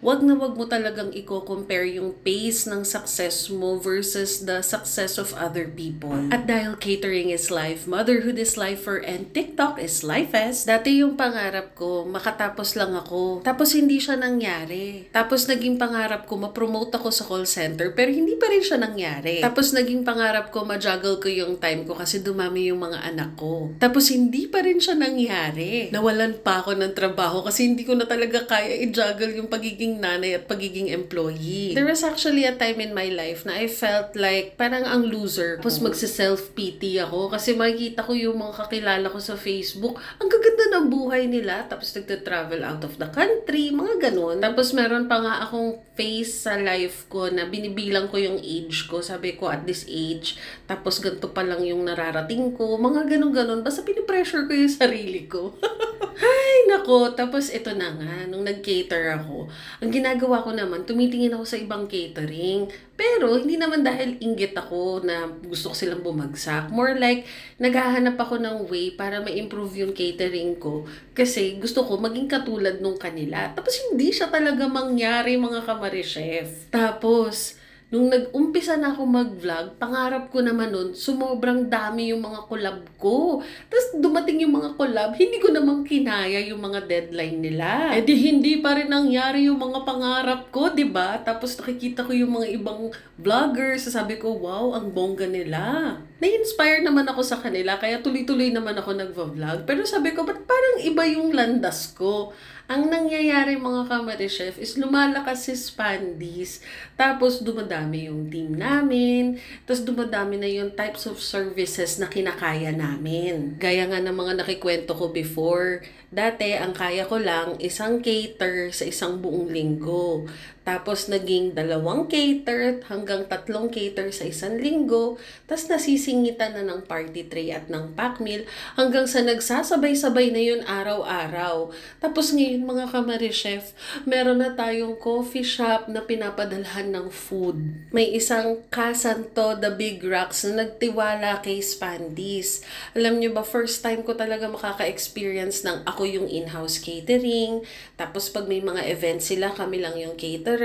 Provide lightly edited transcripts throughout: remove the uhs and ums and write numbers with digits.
wag na wag mo talagang i-compare yung pace ng success mo versus the success of other people. At dahil catering is life, motherhood is lifer, and TikTok is lifest, dati yung pangarap ko, makatapos lang ako. Tapos hindi siya nangyari. Tapos naging pangarap ko, ma-promote ako sa call center, pero hindi pa rin siya nangyari. Tapos naging pangarap ko, ma-juggle ko yung time ko kasi dumami yung mga anak ko. Tapos hindi pa rin siya nangyari. Nawalan pa ako ng trabaho kasi hindi ko na talaga kaya i-juggle yung pagiging nanay at pagiging employee. There was actually a time in my life na I felt like parang ang loser. Tapos magsi-self-pity ako kasi makikita ko yung mga kakilala ko sa Facebook. Ang gaganda ng buhay nila. Tapos nagta-travel out of the country. Mga ganun. Tapos meron pa nga akong phase sa life ko na binibilang ko yung age ko. Sabi ko at this age. Tapos ganito pa lang yung nararating ko. Mga ganun-ganun. Basta pinipressure ko yung sarili ko. Ay, nako. Tapos ito na nga, nung nag-cater ako, ang ginagawa ko naman, tumitingin ako sa ibang catering. Pero, hindi naman dahil inggit ako na gusto ko silang bumagsak. More like, naghahanap ako ng way para ma-improve yung catering ko. Kasi gusto ko maging katulad nung kanila. Tapos, hindi siya talaga mangyari, mga kamari-chef. Tapos, nung nag-umpisa na ako mag-vlog, pangarap ko naman nun, sumobrang dami yung mga collab ko. Tapos dumating yung mga collab, hindi ko naman kinaya yung mga deadline nila. Eh di hindi pa rin nangyari yung mga pangarap ko, di ba? Tapos nakikita ko yung mga ibang vloggers, sabi ko, wow, ang bongga nila. Na-inspire naman ako sa kanila, kaya tuloy-tuloy naman ako nag-vlog. Pero sabi ko, ba't parang iba yung landas ko? Ang nangyayari mga kamari-chef is lumalakas si Spandis, tapos dumadami yung team namin, tapos dumadami na yung types of services na kinakaya namin. Gaya nga ng mga nakikwento ko before, dati ang kaya ko lang isang cater sa isang buong linggo. Tapos naging 2 cater hanggang 3 cater sa isang linggo. Tapos nasisingitan na ng party tray at ng pack meal hanggang sa nagsasabay-sabay na yun araw-araw. Tapos ngayon mga kamari-chef, meron na tayong coffee shop na pinapadalhan ng food. May isang Kasanto, The Big Rocks na nagtiwala kay Spandis. Alam nyo ba, first time ko talaga makaka-experience ng ako yung in-house catering. Tapos pag may mga events sila, kami lang yung cater.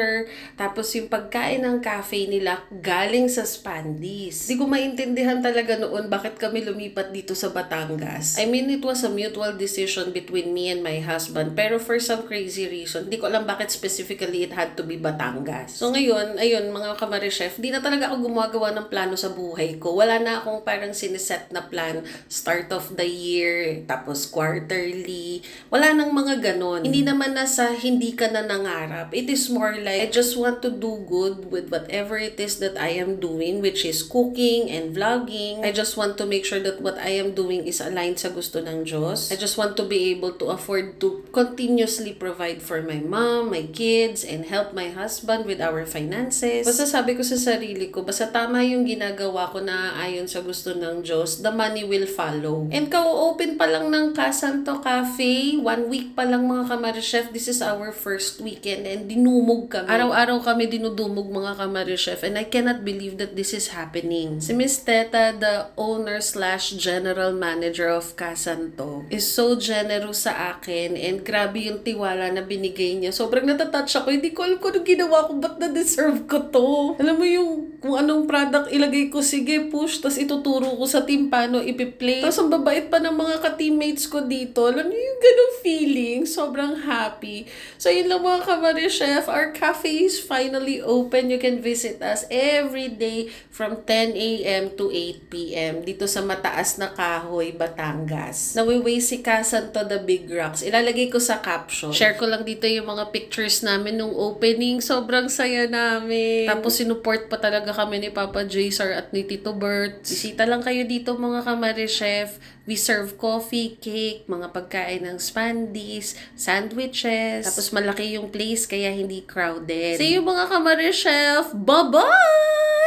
Tapos yung pagkain ng cafe nila galing sa Spandis. Di ko maintindihan talaga noon bakit kami lumipat dito sa Batangas. I mean, it was a mutual decision between me and my husband. Pero for some crazy reason, di ko alam bakit specifically it had to be Batangas. So ngayon, ayun mga kamari-chef, di na talaga ako gumagawa ng plano sa buhay ko. Wala na akong parang siniset na plan, start of the year, tapos quarterly. Wala nang mga ganon. Hindi naman nasa hindi ka na nangarap. It is more like, I just want to do good with whatever it is that I am doing, which is cooking and vlogging. I just want to make sure that what I am doing is aligned sa gusto ng Diyos. I just want to be able to afford to continuously provide for my mom, my kids, and help my husband with our finances. Basta sabi ko sa sarili ko, basta tama yung ginagawa ko na ayon sa gusto ng Diyos, the money will follow. And ka-open pa lang ng Kasanto Cafe, 1 week pa lang mga kamari-chef, this is our first weekend, and dinumog kami. Araw-araw kami dinudumog mga kamari-chef, and I cannot believe that this is happening. Si Miss Teta, the owner/general manager of Kasanto, is so generous sa akin, and grabe yung tiwala na binigay niya. Sobrang natatouch ako. Hindi ko alam kung anong ginawa ko, ba't na-deserve ko to? Alam mo yung kung anong product ilagay ko, sige, push, tas ituturo ko sa team paano ipi-play. Tapos ang babait pa ng mga ka-teammates ko dito. Alam niyo yung ganong feeling? Sobrang happy. So yun lang mga kamari-chef. Our cafe is finally open. You can visit us every day from 10 a.m. to 8 p.m. dito sa Mataas na Kahoy, Batangas. Nawiway si Kasanto, The Big Rocks. Ilalagay ko sa caption. Share ko lang dito yung mga pictures namin nung opening. Sobrang saya namin. Tapos sinuport pa talaga kami ni Papa Jaysar at ni Tito Bert. Bisita lang kayo dito mga kamari-chef. We serve coffee, cake, mga pagkain ng Spandis, sandwiches. Tapos malaki yung place kaya hindi crowded. See you mga kamari-chef! Bye-bye!